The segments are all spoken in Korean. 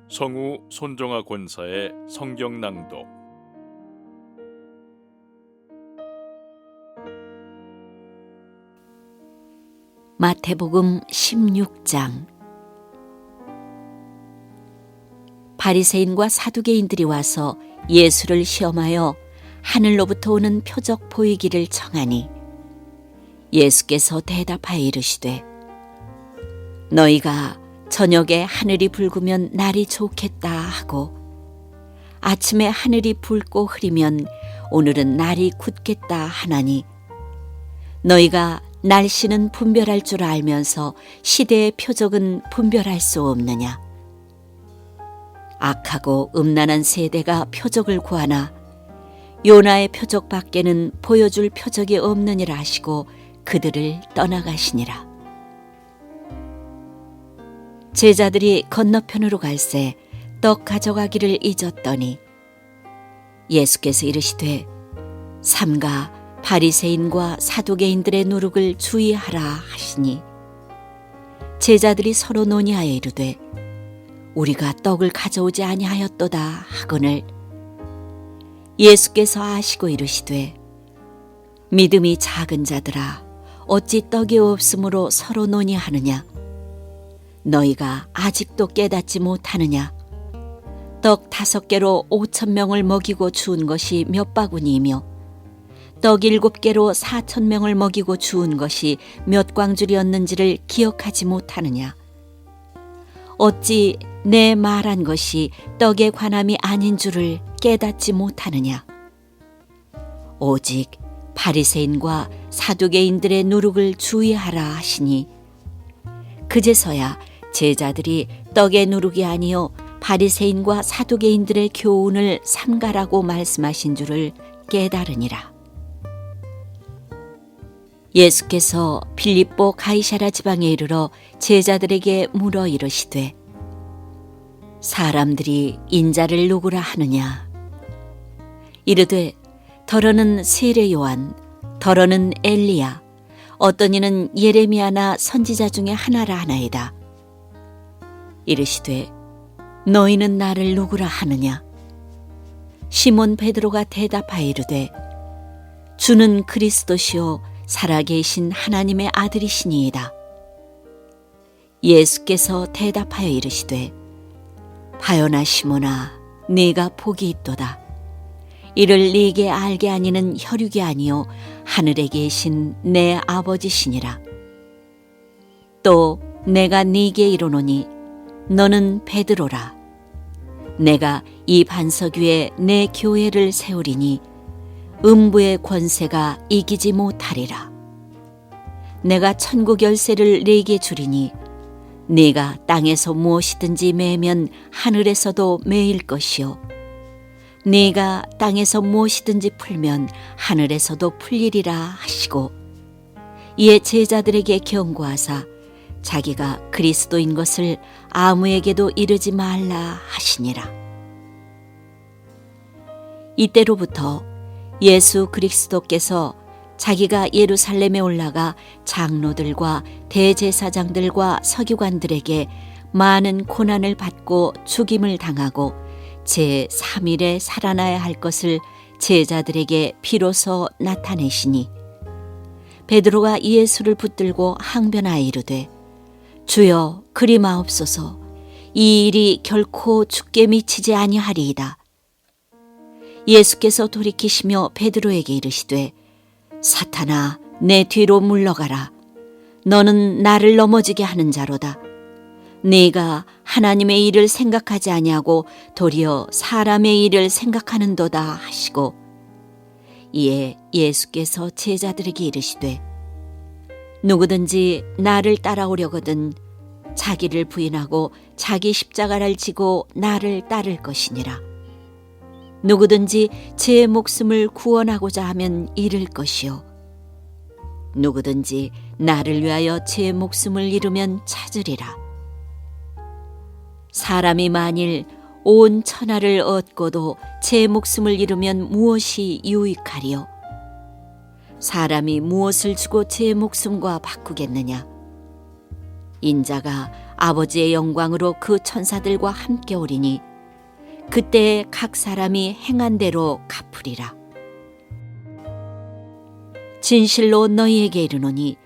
성우 손정아 권사의 성경 낭독. 마태복음 16장. 바리새인과 사두개인들이 와서 예수를 시험하여 하늘로부터 오는 표적 보이기를 청하니 예수께서 대답하여 이르시되, 너희가 저녁에 하늘이 붉으면 날이 좋겠다 하고 아침에 하늘이 붉고 흐리면 오늘은 날이 굳겠다 하나니, 너희가 날씨는 분별할 줄 알면서 시대의 표적은 분별할 수 없느냐? 악하고 음란한 세대가 표적을 구하나 요나의 표적 밖에는 보여줄 표적이 없느니라 하시고 그들을 떠나가시니라. 제자들이 건너편으로 갈새 떡 가져가기를 잊었더니 예수께서 이르시되, 삼가 바리새인과 사두개인들의 누룩을 주의하라 하시니, 제자들이 서로 논의하여 이르되, 우리가 떡을 가져오지 아니하였도다 하거늘, 예수께서 아시고 이르시되, 믿음이 작은 자들아, 어찌 떡이 없으므로 서로 논의하느냐? 너희가 아직도 깨닫지 못하느냐? 떡 5개로 5,000명을 먹이고 주운 것이 몇 바구니이며 떡 7개로 4,000명을 먹이고 주운 것이 몇 광줄이었는지를 기억하지 못하느냐? 어찌 내 말한 것이 떡에 관함이 아닌 줄을 깨닫지 못하느냐? 오직 바리새인과 사두개인들의 누룩을 주의하라 하시니, 그제서야 제자들이 떡의 누룩이 아니요 바리새인과 사두개인들의 교훈을 삼가라고 말씀하신 줄을 깨달으니라. 예수께서 빌립보 가이사랴 지방에 이르러 제자들에게 물어 이르시되, 사람들이 인자를 누구라 하느냐? 이르되 더러는 세례 요한, 더러는 엘리야, 어떤 이는 예레미야나 선지자 중에 하나라 하나이다. 이르시되 너희는 나를 누구라 하느냐? 시몬 베드로가 대답하여 이르되, 주는 그리스도시요 살아계신 하나님의 아들이시니이다. 예수께서 대답하여 이르시되, 바요나 시몬아, 네가 복이 있도다. 이를 네게 알게 아니는 혈육이 아니요 하늘에 계신 내 아버지시니라. 또 내가 네게 이르노니 너는 베드로라. 내가 이 반석 위에 내 교회를 세우리니 음부의 권세가 이기지 못하리라. 내가 천국 열쇠를 네게 주리니 네가 땅에서 무엇이든지 매면 하늘에서도 매일 것이요 네가 땅에서 무엇이든지 풀면 하늘에서도 풀리리라 하시고, 이에 제자들에게 경고하사 자기가 그리스도인 것을 아무에게도 이르지 말라 하시니라. 이때로부터 예수 그리스도께서 자기가 예루살렘에 올라가 장로들과 대제사장들과 서기관들에게 많은 고난을 받고 죽임을 당하고 제3일에 살아나야 할 것을 제자들에게 비로소 나타내시니, 베드로가 예수를 붙들고 항변하여 이르되, 주여 그리 마옵소서, 이 일이 결코 주께 미치지 아니하리이다. 예수께서 돌이키시며 베드로에게 이르시되, 사탄아, 내 뒤로 물러가라. 너는 나를 넘어지게 하는 자로다. 네가 하나님의 일을 생각하지 아니하고 도리어 사람의 일을 생각하는도다 하시고, 이에 예수께서 제자들에게 이르시되, 누구든지 나를 따라오려거든 자기를 부인하고 자기 십자가를 지고 나를 따를 것이니라. 누구든지 제 목숨을 구원하고자 하면 잃을 것이요 누구든지 나를 위하여 제 목숨을 잃으면 찾으리라. 사람이 만일 온 천하를 얻고도 제 목숨을 잃으면 무엇이 유익하리요? 사람이 무엇을 주고 제 목숨과 바꾸겠느냐? 인자가 아버지의 영광으로 그 천사들과 함께 오리니 그때 각 사람이 행한 대로 갚으리라. 진실로 너희에게 이르노니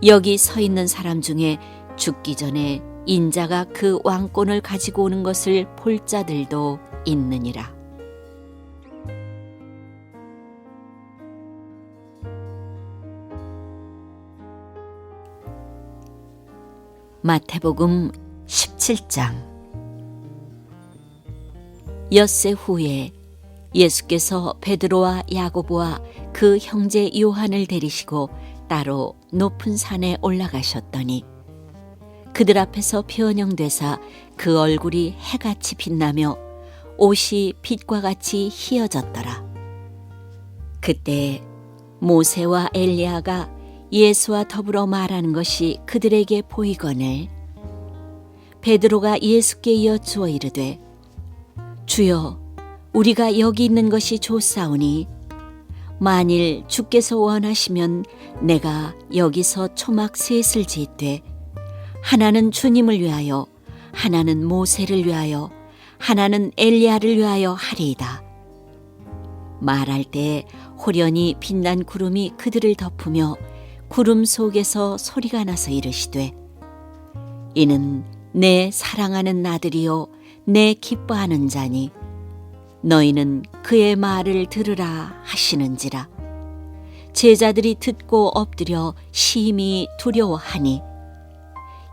여기 서 있는 사람 중에 죽기 전에 인자가 그 왕권을 가지고 오는 것을 볼 자들도 있느니라. 마태복음 17장. 엿새 후에 예수께서 베드로와 야고보와 그 형제 요한을 데리시고 따로 높은 산에 올라가셨더니 그들 앞에서 변형되사 그 얼굴이 해같이 빛나며 옷이 빛과 같이 희어졌더라. 그때 모세와 엘리야가 예수와 더불어 말하는 것이 그들에게 보이거늘 베드로가 예수께 여쭈어 이르되 주여 우리가 여기 있는 것이 좋사오니 만일 주께서 원하시면 내가 여기서 초막 셋을 짓되 하나는 주님을 위하여 하나는 모세를 위하여 하나는 엘리야를 위하여 하리이다. 말할 때 호련히 빛난 구름이 그들을 덮으며 구름 속에서 소리가 나서 이르시되 이는 내 사랑하는 아들이요 내 기뻐하는 자니 너희는 그의 말을 들으라 하시는지라. 제자들이 듣고 엎드려 심히 두려워하니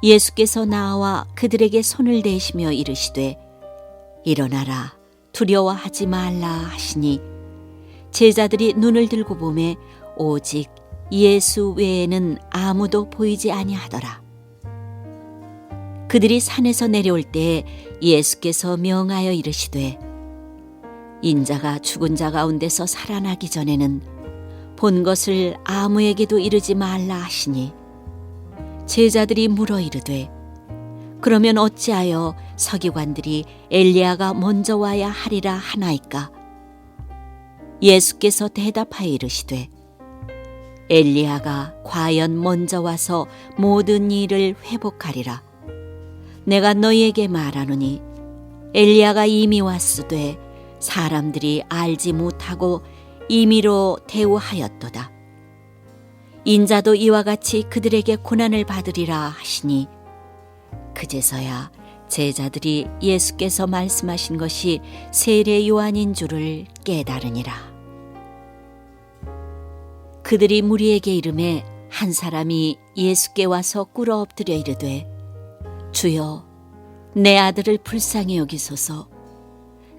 예수께서 나와 그들에게 손을 대시며 이르시되 일어나라 두려워하지 말라 하시니 제자들이 눈을 들고 보매 오직 예수 외에는 아무도 보이지 아니하더라. 그들이 산에서 내려올 때 예수께서 명하여 이르시되 인자가 죽은 자 가운데서 살아나기 전에는 본 것을 아무에게도 이르지 말라 하시니 제자들이 물어 이르되 그러면 어찌하여 서기관들이 엘리야가 먼저 와야 하리라 하나이까? 예수께서 대답하여 이르시되 엘리야가 과연 먼저 와서 모든 일을 회복하리라. 내가 너희에게 말하노니 엘리야가 이미 왔으되 사람들이 알지 못하고 임의로 대우하였도다. 인자도 이와 같이 그들에게 고난을 받으리라 하시니 그제서야 제자들이 예수께서 말씀하신 것이 세례 요한인 줄을 깨달으니라. 그들이 무리에게 이르매 한 사람이 예수께 와서 꿇어 엎드려 이르되 주여 내 아들을 불쌍히 여기소서.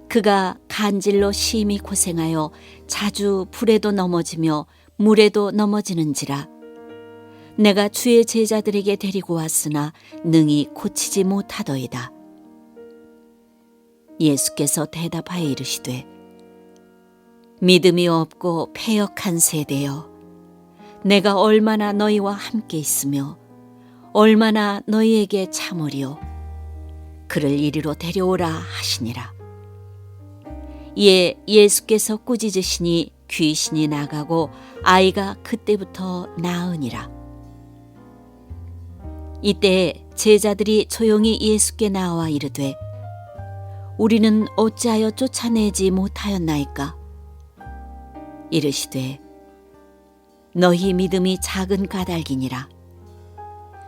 그가 간질로 심히 고생하여 자주 불에도 넘어지며 물에도 넘어지는지라. 내가 주의 제자들에게 데리고 왔으나 능히 고치지 못하더이다. 예수께서 대답하여 이르시되 믿음이 없고 패역한 세대여, 내가 얼마나 너희와 함께 있으며 얼마나 너희에게 참으리요. 그를 이리로 데려오라 하시니라. 이에 예수께서 꾸짖으시니 귀신이 나가고 아이가 그때부터 나으니라. 이때 제자들이 조용히 예수께 나와 이르되 우리는 어찌하여 쫓아내지 못하였나이까? 이르시되 너희 믿음이 작은 까닭이니라.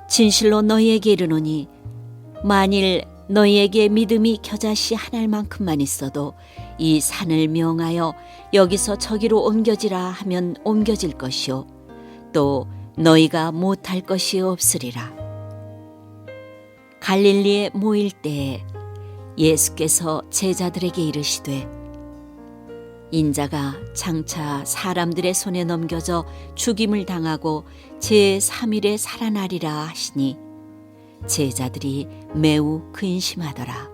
진실로 너희에게 이르노니 만일 너희에게 믿음이 겨자씨 한 알만큼만 있어도 이 산을 명하여 여기서 저기로 옮겨지라 하면 옮겨질 것이요 또 너희가 못할 것이 없으리라. 갈릴리에 모일 때에 예수께서 제자들에게 이르시되 인자가 장차 사람들의 손에 넘겨져 죽임을 당하고 제3일에 살아나리라 하시니 제자들이 매우 근심하더라.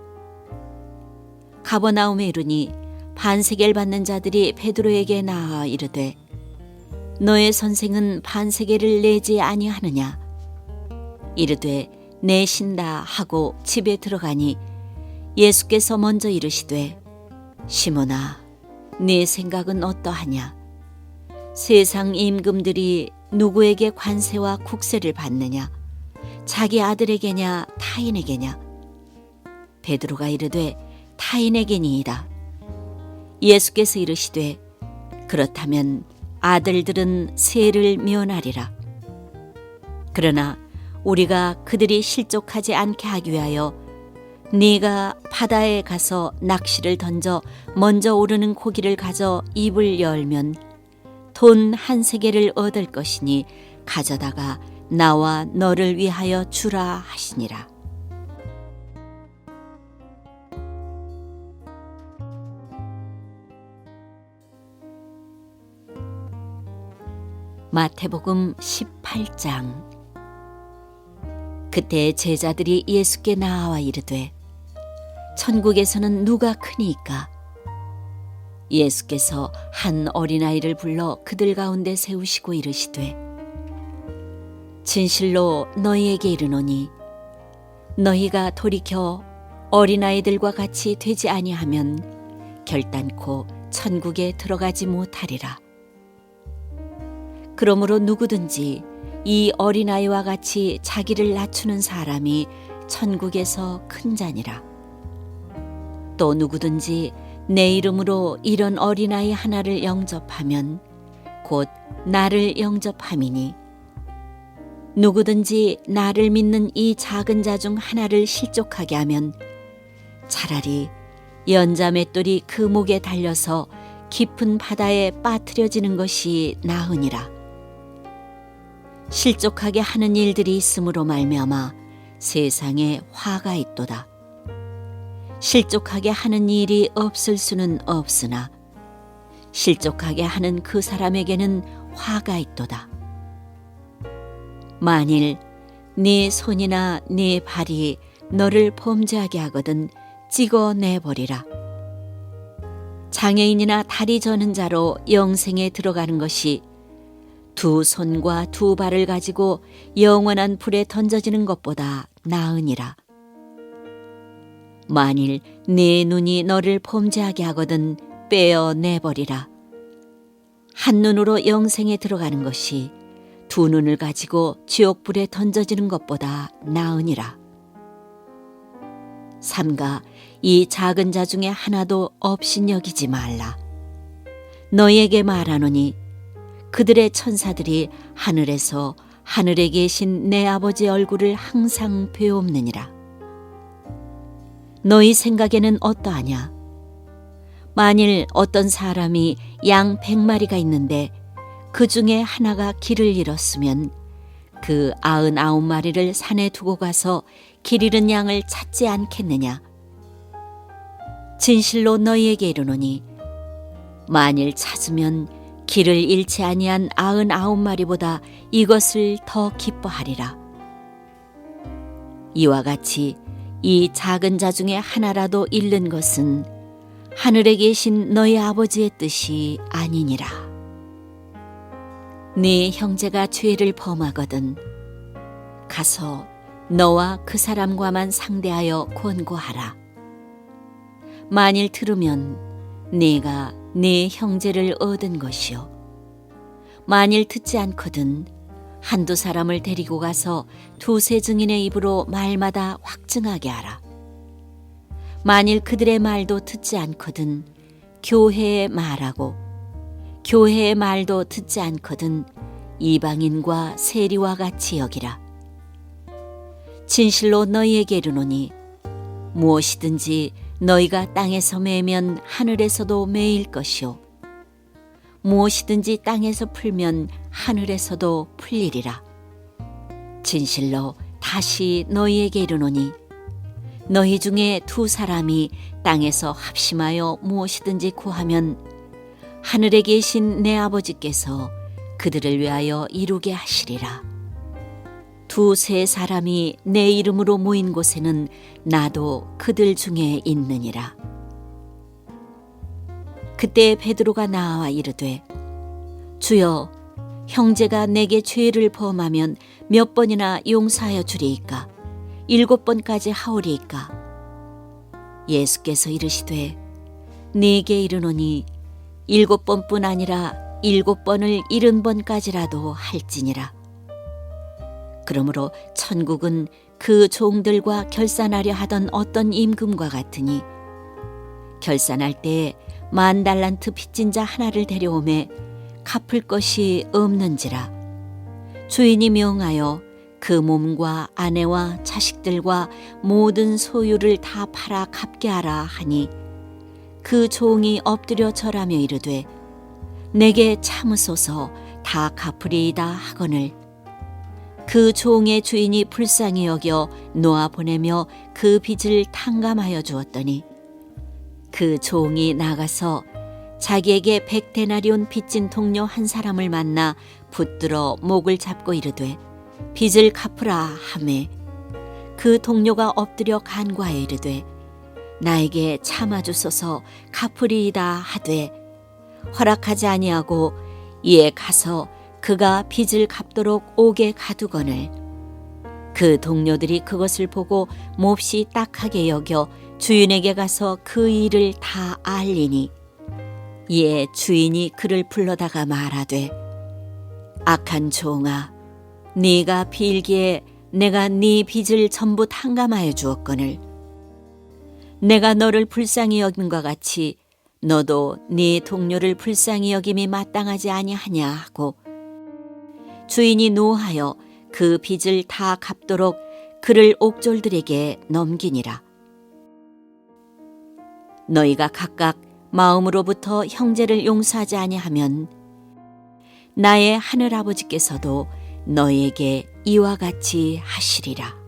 가버나움에 이르니 반세겔 받는 자들이 베드로에게 나아 이르되 너의 선생은 반세겔을 내지 아니하느냐? 이르되 내신다 하고 집에 들어가니 예수께서 먼저 이르시되 시몬아 네 생각은 어떠하냐? 세상 임금들이 누구에게 관세와 국세를 받느냐? 자기 아들에게냐 타인에게냐? 베드로가 이르되 타인에게니이다. 예수께서 이르시되 그렇다면 아들들은 세를 면하리라. 그러나 우리가 그들이 실족하지 않게 하기 위하여 네가 바다에 가서 낚시를 던져 먼저 오르는 고기를 가져 입을 열면 돈 1세겔을 얻을 것이니 가져다가 나와 너를 위하여 주라 하시니라. 마태복음 18장. 그때 제자들이 예수께 나와 이르되 천국에서는 누가 크니이까? 예수께서 한 어린아이를 불러 그들 가운데 세우시고 이르시되 진실로 너희에게 이르노니 너희가 돌이켜 어린아이들과 같이 되지 아니하면 결단코 천국에 들어가지 못하리라. 그러므로 누구든지 이 어린아이와 같이 자기를 낮추는 사람이 천국에서 큰 자니라. 또 누구든지 내 이름으로 이런 어린아이 하나를 영접하면 곧 나를 영접함이니 누구든지 나를 믿는 이 작은 자 중 하나를 실족하게 하면 차라리 연자 맷돌이 그 목에 달려서 깊은 바다에 빠뜨려지는 것이 나으니라. 실족하게 하는 일들이 있으므로 말미암아 세상에 화가 있도다. 실족하게 하는 일이 없을 수는 없으나 실족하게 하는 그 사람에게는 화가 있도다. 만일 네 손이나 네 발이 너를 범죄하게 하거든 찍어내버리라. 장애인이나 다리 저는 자로 영생에 들어가는 것이 두 손과 두 발을 가지고 영원한 불에 던져지는 것보다 나으니라. 만일 네 눈이 너를 범죄하게 하거든 빼어내버리라. 한 눈으로 영생에 들어가는 것이 두 눈을 가지고 지옥불에 던져지는 것보다 나으니라. 삼가 이 작은 자 중에 하나도 업신여기지 말라. 너희에게 말하노니 그들의 천사들이 하늘에서 하늘에 계신 내 아버지 얼굴을 항상 배옵느니라. 너희 생각에는 어떠하냐? 만일 어떤 사람이 양 100마리가 있는데 그 중에 하나가 길을 잃었으면 그 99마리를 산에 두고 가서 길 잃은 양을 찾지 않겠느냐? 진실로 너희에게 이르노니 만일 찾으면 길을 잃지 아니한 99마리보다 이것을 더 기뻐하리라. 이와 같이 이 작은 자 중에 하나라도 잃는 것은 하늘에 계신 너희 아버지의 뜻이 아니니라. 네 형제가 죄를 범하거든 가서 너와 그 사람과만 상대하여 권고하라. 만일 들으면 네가 네 형제를 얻은 것이요 만일 듣지 않거든 한두 사람을 데리고 가서 두세 증인의 입으로 말마다 확증하게 하라. 만일 그들의 말도 듣지 않거든 교회에 말하고 교회의 말도 듣지 않거든 이방인과 세리와 같이 여기라. 진실로 너희에게 이르노니 무엇이든지 너희가 땅에서 매면 하늘에서도 매일 것이요 무엇이든지 땅에서 풀면 하늘에서도 풀리리라. 진실로 다시 너희에게 이르노니 너희 중에 두 사람이 땅에서 합심하여 무엇이든지 구하면 하늘에 계신 내 아버지께서 그들을 위하여 이루게 하시리라. 두세 사람이 내 이름으로 모인 곳에는 나도 그들 중에 있느니라. 그때 베드로가 나와 이르되 주여 형제가 내게 죄를 범하면 몇 번이나 용서하여 주리이까 7번까지 하오리이까? 예수께서 이르시되 네게 이르노니 7번뿐 아니라 7번을 70번까지라도 할지니라. 그러므로 천국은 그 종들과 결산하려 하던 어떤 임금과 같으니 결산할 때에 10,000달란트 빚진 자 하나를 데려오매 갚을 것이 없는지라 주인이 명하여 그 몸과 아내와 자식들과 모든 소유를 다 팔아 갚게 하라 하니 그 종이 엎드려 절하며 이르되 내게 참으소서 다 갚으리이다 하거늘 그 종의 주인이 불쌍히 여겨 놓아 보내며 그 빚을 탕감하여 주었더니 그 종이 나가서 자기에게 100데나리온 빚진 동료 한 사람을 만나 붙들어 목을 잡고 이르되 빚을 갚으라 하매 그 동료가 엎드려 간구하여 이르되 나에게 참아주소서 갚으리이다 하되 허락하지 아니하고 이에 가서 그가 빚을 갚도록 옥에 가두거늘 그 동료들이 그것을 보고 몹시 딱하게 여겨 주인에게 가서 그 일을 다 알리니 이에 주인이 그를 불러다가 말하되 악한 종아 네가 빌기에 내가 네 빚을 전부 탕감하여 주었거늘 내가 너를 불쌍히 여김과 같이 너도 네 동료를 불쌍히 여김이 마땅하지 아니하냐 하고 주인이 노하여 그 빚을 다 갚도록 그를 옥졸들에게 넘기니라. 너희가 각각 마음으로부터 형제를 용서하지 아니하면 나의 하늘아버지께서도 너희에게 이와 같이 하시리라.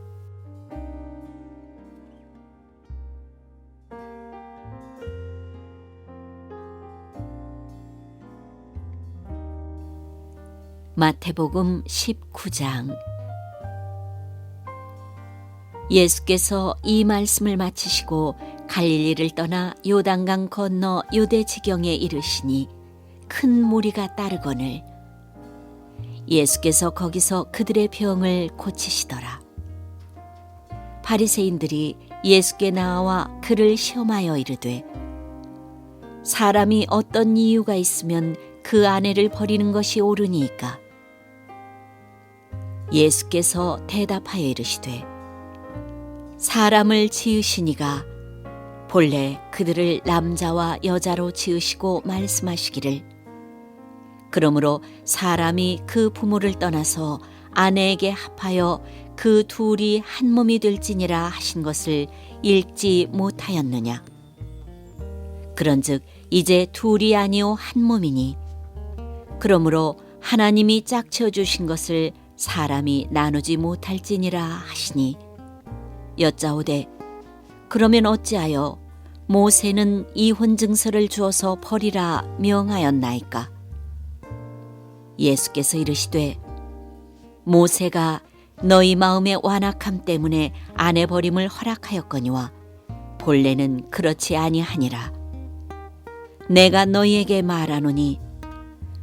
마태복음 19장. 예수께서 이 말씀을 마치시고 갈릴리를 떠나 요단강 건너 유대 지경에 이르시니 큰 무리가 따르거늘 예수께서 거기서 그들의 병을 고치시더라. 바리새인들이 예수께 나와 그를 시험하여 이르되 사람이 어떤 이유가 있으면 그 아내를 버리는 것이 옳으니이까? 예수께서 대답하여 이르시되 사람을 지으시니가 본래 그들을 남자와 여자로 지으시고 말씀하시기를 그러므로 사람이 그 부모를 떠나서 아내에게 합하여 그 둘이 한 몸이 될지니라 하신 것을 읽지 못하였느냐. 그런즉 이제 둘이 아니오 한 몸이니 그러므로 하나님이 짝지어 주신 것을 사람이 나누지 못할지니라 하시니 여짜오되 그러면 어찌하여 모세는 이혼 증서를 주어서 버리라 명하였나이까? 예수께서 이르시되 모세가 너희 마음의 완악함 때문에 아내 버림을 허락하였거니와 본래는 그렇지 아니하니라. 내가 너희에게 말하노니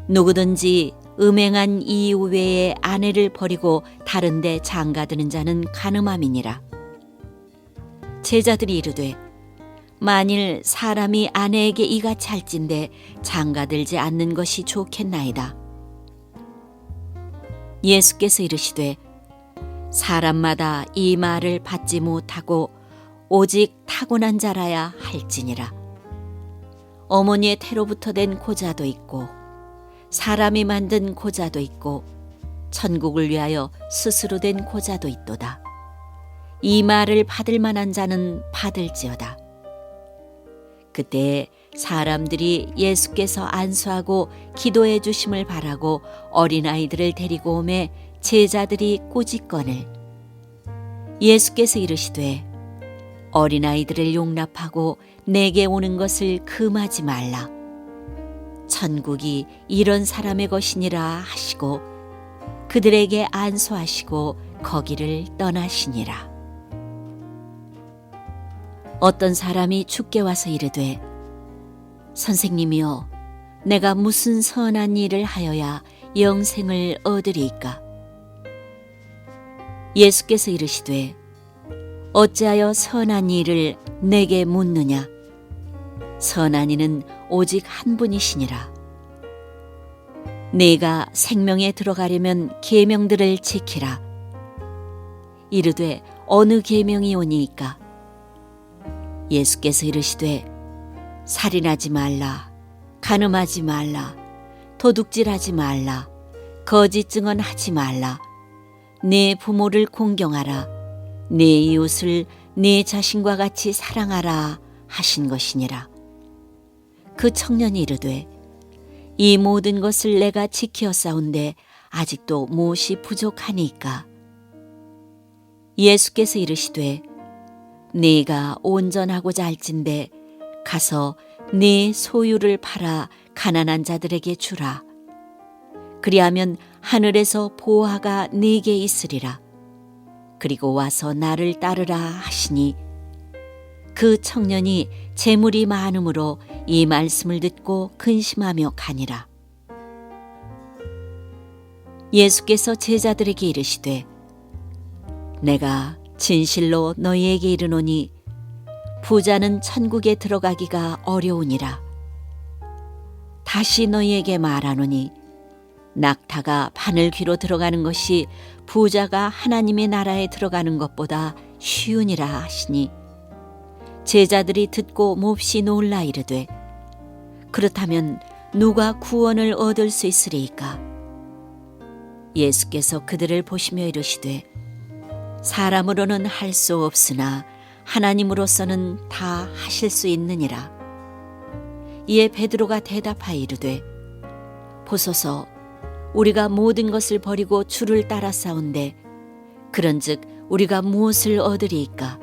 누구든지 음행한 이유 외에 아내를 버리고 다른 데 장가드는 자는 간음함이니라. 제자들이 이르되 만일 사람이 아내에게 이같이 할진대 장가들지 않는 것이 좋겠나이다. 예수께서 이르시되 사람마다 이 말을 받지 못하고 오직 타고난 자라야 할지니라. 어머니의 태로부터 된 고자도 있고 사람이 만든 고자도 있고 천국을 위하여 스스로 된 고자도 있도다. 이 말을 받을 만한 자는 받을지어다. 그때 사람들이 예수께서 안수하고 기도해 주심을 바라고 어린아이들을 데리고 오매 제자들이 꾸짖거늘 예수께서 이르시되 어린아이들을 용납하고 내게 오는 것을 금하지 말라. 천국이 이런 사람의 것이니라 하시고 그들에게 안수하시고 거기를 떠나시니라. 어떤 사람이 주께 와서 이르되 선생님이여 내가 무슨 선한 일을 하여야 영생을 얻으리이까? 예수께서 이르시되 어찌하여 선한 일을 내게 묻느냐? 선한 이는 오직 한 분이시니라. 네가 생명에 들어가려면 계명들을 지키라. 이르되 어느 계명이 오니이까? 예수께서 이르시되 살인하지 말라, 간음하지 말라, 도둑질하지 말라, 거짓 증언하지 말라, 네 부모를 공경하라, 네 이웃을 네 자신과 같이 사랑하라 하신 것이니라. 그 청년이 이르되 이 모든 것을 내가 지키었사온데 아직도 무엇이 부족하니까? 예수께서 이르시되 네가 온전하고자 할진대 가서 네 소유를 팔아 가난한 자들에게 주라. 그리하면 하늘에서 보화가 네게 있으리라. 그리고 와서 나를 따르라 하시니 그 청년이 재물이 많음으로 이 말씀을 듣고 근심하며 가니라. 예수께서 제자들에게 이르시되 내가 진실로 너희에게 이르노니 부자는 천국에 들어가기가 어려우니라. 다시 너희에게 말하노니 낙타가 바늘 귀로 들어가는 것이 부자가 하나님의 나라에 들어가는 것보다 쉬우니라 하시니 제자들이 듣고 몹시 놀라 이르되 그렇다면 누가 구원을 얻을 수 있으리이까? 예수께서 그들을 보시며 이르시되 사람으로는 할 수 없으나 하나님으로서는 다 하실 수 있느니라. 이에 베드로가 대답하여 이르되 보소서 우리가 모든 것을 버리고 주를 따라 싸운데 그런즉 우리가 무엇을 얻으리이까?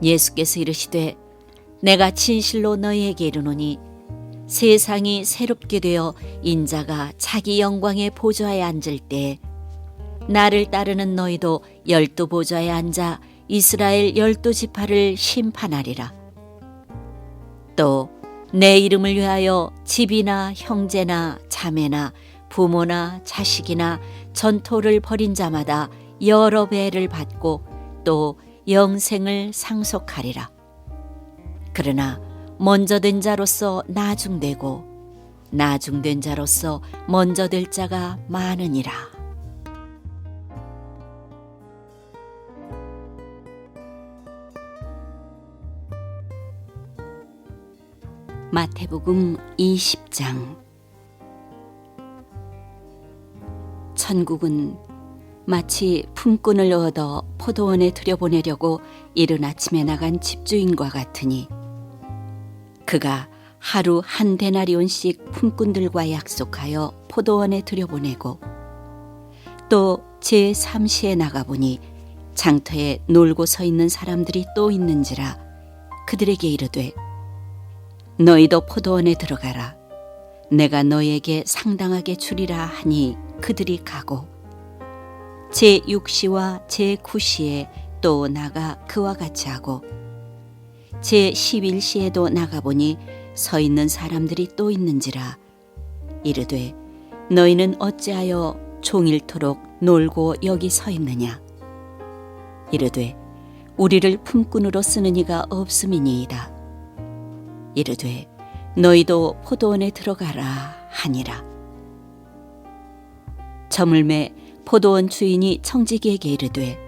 예수께서 이르시되 내가 진실로 너희에게 이르노니 세상이 새롭게 되어 인자가 자기 영광의 보좌에 앉을 때 나를 따르는 너희도 12 보좌에 앉아 이스라엘 12 지파를 심판하리라. 또 내 이름을 위하여 집이나 형제나 자매나 부모나 자식이나 전토를 벌인 자마다 여러 배를 받고 또 영생을 상속하리라. 그러나 먼저 된 자로서 나중되고 나중된 자로서 먼저 될 자가 많으니라. 마태복음 20장. 천국은 마치 품꾼을 얻어 포도원에 들여보내려고 이른 아침에 나간 집주인과 같으니 그가 하루 한 데나리온씩 품꾼들과 약속하여 포도원에 들여보내고 또 제3시에 나가보니 장터에 놀고 서 있는 사람들이 또 있는지라 그들에게 이르되 너희도 포도원에 들어가라. 내가 너희에게 상당하게 주리라 하니 그들이 가고 제6시와 제9시에 또 나가 그와 같이 하고 제11시에도 나가보니 서 있는 사람들이 또 있는지라 이르되 너희는 어찌하여 종일토록 놀고 여기 서 있느냐? 이르되 우리를 품꾼으로 쓰는 이가 없음이니이다. 이르되 너희도 포도원에 들어가라 하니라. 저물매 포도원 주인이 청지기에게 이르되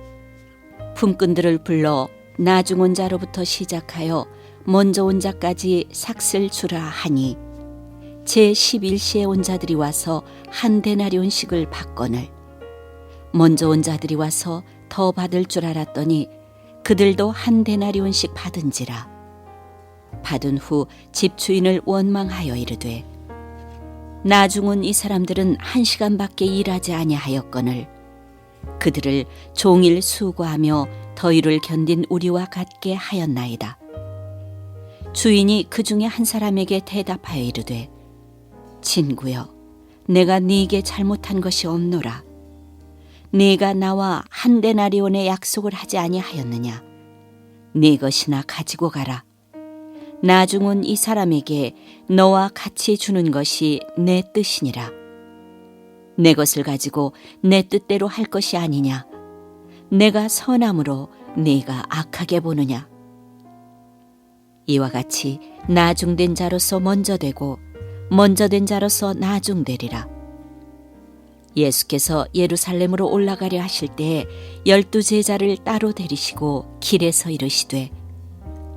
품꾼들을 불러 나중 온 자로부터 시작하여 먼저 온 자까지 삭슬 주라 하니 제11시에 온 자들이 와서 한 데나리온씩을 받거늘 먼저 온 자들이 와서 더 받을 줄 알았더니 그들도 한 데나리온씩 받은지라. 받은 후 집주인을 원망하여 이르되 나중 온 이 사람들은 1시간밖에 일하지 아니하였거늘 그들을 종일 수고하며 더위를 견딘 우리와 같게 하였나이다. 주인이 그 중에 한 사람에게 대답하여 이르되 친구여 내가 네게 잘못한 것이 없노라. 네가 나와 한 데나리온의 약속을 하지 아니하였느냐? 네 것이나 가지고 가라. 나중 온 이 사람에게 너와 같이 주는 것이 내 뜻이니라. 내 것을 가지고 내 뜻대로 할 것이 아니냐? 내가 선함으로 네가 악하게 보느냐? 이와 같이 나중된 자로서 먼저 되고 먼저 된 자로서 나중되리라. 예수께서 예루살렘으로 올라가려 하실 때에 12 제자를 따로 데리시고 길에서 이르시되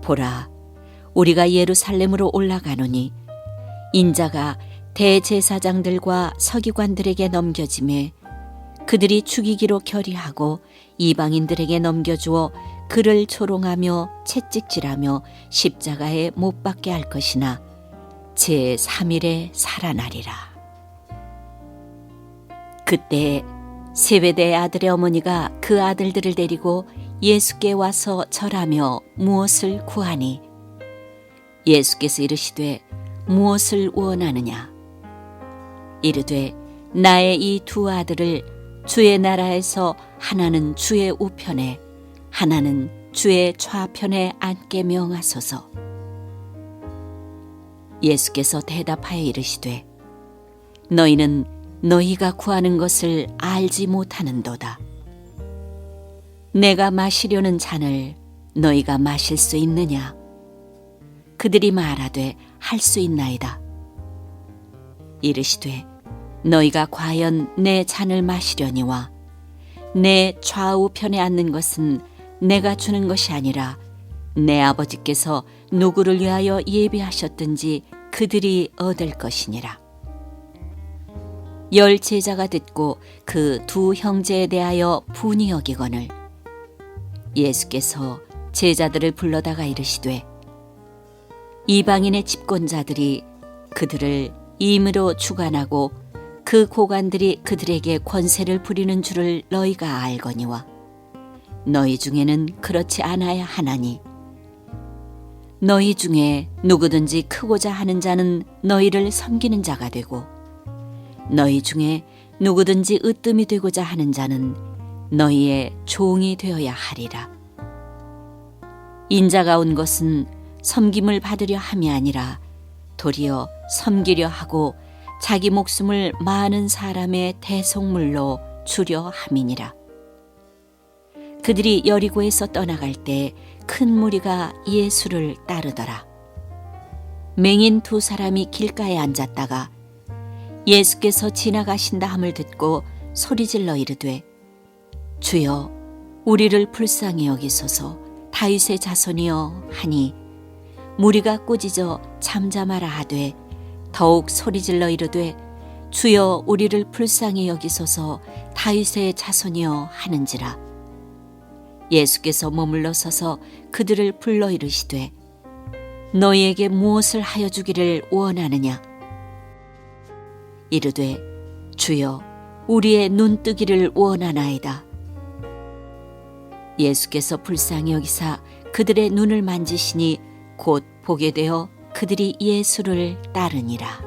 보라 우리가 예루살렘으로 올라가노니 인자가 대제사장들과 서기관들에게 넘겨짐에 그들이 죽이기로 결의하고 이방인들에게 넘겨주어 그를 조롱하며 채찍질하며 십자가에 못 박게 할 것이나 제3일에 살아나리라. 그때 세베대의 아들의 어머니가 그 아들들을 데리고 예수께 와서 절하며 무엇을 구하니 예수께서 이르시되 무엇을 원하느냐 이르되 나의 이 두 아들을 주의 나라에서 하나는 주의 우편에 하나는 주의 좌편에 앉게 명하소서. 예수께서 대답하여 이르시되 너희는 너희가 구하는 것을 알지 못하는도다. 내가 마시려는 잔을 너희가 마실 수 있느냐? 그들이 말하되 할 수 있나이다. 이르시되 너희가 과연 내 잔을 마시려니와 내 좌우편에 앉는 것은 내가 주는 것이 아니라 내 아버지께서 누구를 위하여 예비하셨든지 그들이 얻을 것이니라. 10 제자가 듣고 그 두 형제에 대하여 분이 여기거늘 예수께서 제자들을 불러다가 이르시되 이방인의 집권자들이 그들을 임으로 주관하고 그 고관들이 그들에게 권세를 부리는 줄을 너희가 알거니와 너희 중에는 그렇지 않아야 하나니 너희 중에 누구든지 크고자 하는 자는 너희를 섬기는 자가 되고 너희 중에 누구든지 으뜸이 되고자 하는 자는 너희의 종이 되어야 하리라. 인자가 온 것은 섬김을 받으려 함이 아니라 도리어 섬기려 하고 자기 목숨을 많은 사람의 대속물로 주려 함이니라. 그들이 여리고에서 떠나갈 때 큰 무리가 예수를 따르더라. 맹인 2 사람이 길가에 앉았다가 예수께서 지나가신다 함을 듣고 소리질러 이르되 주여 우리를 불쌍히 여기소서 다윗의 자손이여 하니 무리가 꾸짖어 잠잠하라 하되 더욱 소리질러 이르되 주여 우리를 불쌍히 여기소서 다윗의 자손이여 하는지라. 예수께서 머물러 서서 그들을 불러 이르시되 너희에게 무엇을 하여 주기를 원하느냐? 이르되 주여 우리의 눈 뜨기를 원하나이다. 예수께서 불쌍히 여기사 그들의 눈을 만지시니 곧 보게 되어 그들이 예수를 따르니라.